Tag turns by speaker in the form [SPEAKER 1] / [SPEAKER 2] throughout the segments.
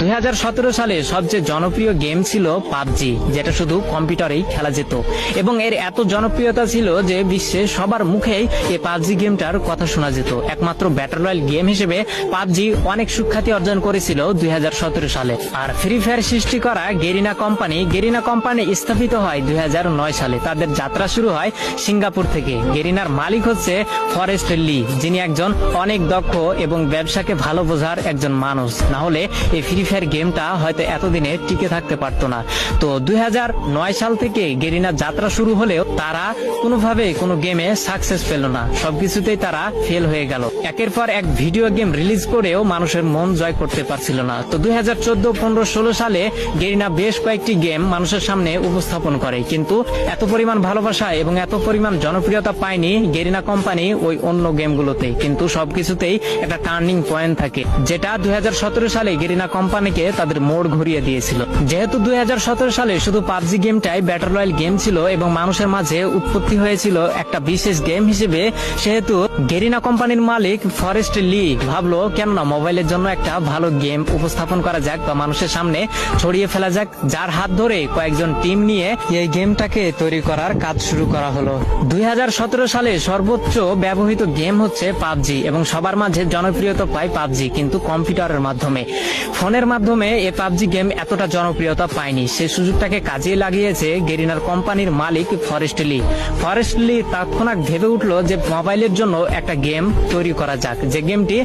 [SPEAKER 1] 2017 সালে সবচেয়ে জনপ্রিয় গেম ছিল পাবজি, যেটা শুধু কম্পিউটারেই খেলা যেত এবং এর এত জনপ্রিয়তা ছিল যে বিশ্বে সবার মুখেই এই পাবজি গেমটার কথা শোনা যেত। একমাত্র ব্যাটল রয়্যাল গেম হিসেবে পাবজি অনেক সুখ্যাতি অর্জন করেছিল 2017 সালে। আর ফ্রি ফায়ার সৃষ্টি করা গেরিনা কোম্পানি স্থাপিত হয় 2009 সালে। তাদের যাত্রা শুরু হয় সিঙ্গাপুর থেকে। গেরিনার মালিক হচ্ছে ফরেস্ট লি, যিনি একজন অনেক দক্ষ এবং ব্যবসাকে ভালো বোঝার একজন মানুষ। না হলে এই ফ্রি ফায়ার গেমটা হয়তো এতদিনে টিকে থাকতে পারতো না। তো 2009 সাল থেকে গেরিনার যাত্রা শুরু হলেও তারা কোনোভাবে কোনো গেমে সাকসেস পেল না, সবকিছুতেই তারা ফেল হয়ে গেল। একের পর এক ভিডিও গেম রিলিজ করেও মানুষের মন জয় করতে পারছিল না। তো 2014, 15, 16 সালে গেরিনা বেশ কয়েকটি গেম মানুষের সামনে উপস্থাপন করে, কিন্তু এত পরিমাণ ভালোবাসা এবং এত পরিমাণ জনপ্রিয়তা পায়নি গেরিনা কোম্পানি ওই অন্য গেমগুলোতে। কিন্তু সবকিছুতেই একটা টার্নিং পয়েন্ট থাকে, যেটা 2017 সালে গেরিনা কোম্পানিকে তাদের মোড় ঘুরিয়ে দিয়েছিল। যেহেতু 2017 সালে শুধু পাবজি গেমটাই ব্যাটল রয়্যাল গেম ছিল এবং মানুষের মাঝে উৎপত্তি হয়েছিল একটা বিশেষ গেম হিসেবে, সেহেতু গেরিনা কোম্পানির মালিক ফরেস্ট লি ভাবলো কেননা মোবাইলের জন্য একটা ভালো গেম উপস্থাপন করা যাক বা মানুষের সামনে ছড়িয়ে ফেলা যাক, যার হাত ধরে কয়েকজন টিম নিয়ে এই গেমটাকে তৈরি করার কাজ শুরু করা হলো। 2017 সালে সর্বোচ্চ ব্যবহৃত গেম হচ্ছে পাবজি এবং সবার মাঝে জনপ্রিয়তা পায় পাবজি, কিন্তু কম্পিউটারের মাধ্যমে। ফোনের মাধ্যমে এই পাবজি গেম এতটা জনপ্রিয়তা পায়নি। সেই সুযোগটাকে কাজে লাগিয়েছে গেরিনার কোম্পানির মালিক ফরেস্ট লি তৎক্ষণাৎ ভেবে উঠলো যে মোবাইলের জন্য একটা গেম তৈরি করা যাক, যে গেমটি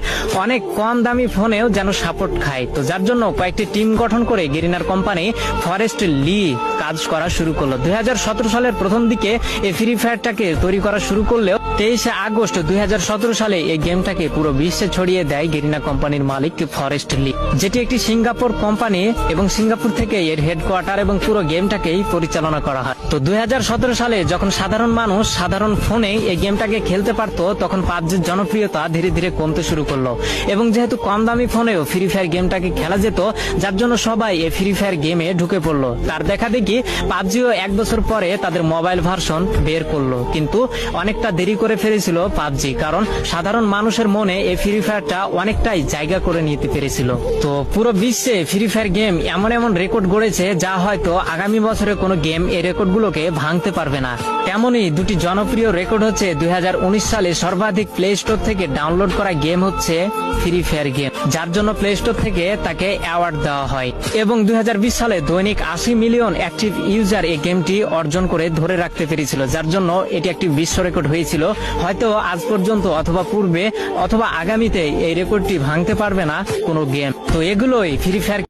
[SPEAKER 1] অনেক কম দামি ফোনেও যেন সাপোর্ট খায়। তো যার জন্য কয়েকটি টিম গঠন করে গেরিনার কোম্পানি ফরেস্ট লি কাজ করা শুরু করলো। 2017 সালের প্রথম দিকে এই ফ্রি ফায়ারটাকে তৈরি করা শুরু করলেও 23 আগস্ট 2017 সালে এই গেমটাকে পুরো বিশ্বে ছড়িয়ে দেয় গেরিনা কোম্পানির মালিক ফরেস্ট লি, যেটি একটি সিঙ্গাপুর কোম্পানি এবং সিঙ্গাপুর থেকে এর হেডকোয়ার্টার এবং পুরো গেমটাকেই পরিচালনা করা হয়। তো 2017 সালে যখন সাধারণ মানুষ সাধারণ ফোনে এই গেমটাকে খেলতে পারতো, তখন পাবজির জনপ্রিয়তা ধীরে ধীরে কমতে শুরু করলো এবং যেহেতু কম দামি ফোনেও ফ্রি ফায়ার গেমটাকে খেলা যেত, যার জন্য সবাই এই ফ্রি ফায়ার গেমে ঢুকে পড়লো। তার দেখা দেখি পাবজিও 1 বছর পরে তাদের মোবাইল ভার্সন বের করলো, কিন্তু অনেকটা দেরি করে ফেলেছিল পাবজি, কারণ সাধারণ মানুষের মনে এই ফ্রি ফায়ারটা অনেকটাই জায়গা করে নিতে পেরেছিল। তো পুরো বিশ্বে ফ্রি ফায়ার গেম এমন এমন রেকর্ড গড়েছে যা হয়তো আগামী বছরে কোনো গেম এই রেকর্ডগুলোকে ভাঙতে পারবে না। তেমনই দুটি জনপ্রিয় রেকর্ড হচ্ছে 2019 সালে সর্বাধিক প্লে স্টোর থেকে ডাউনলোড করা গেম হচ্ছে ফ্রি ফায়ার গেম, যার জন্য প্লে স্টোর থেকে তাকে অ্যাওয়ার্ড দেওয়া হয়, এবং 2020 সালে দৈনিক 80 মিলিয়ন অ্যাক্টিভ ইউজার এই গেমটি অর্জন করে ধরে রাখতে পেরেছিল, যার জন্য এটি একটি বিশ্ব রেকর্ড হয়েছিল। হয়তো আজ পর্যন্ত অথবা পূর্বে অথবা আগামীতে এই রেকর্ডটি ভাঙতে পারবে না কোনো গেম। তো এগুলোই ফ্রি ফায়ার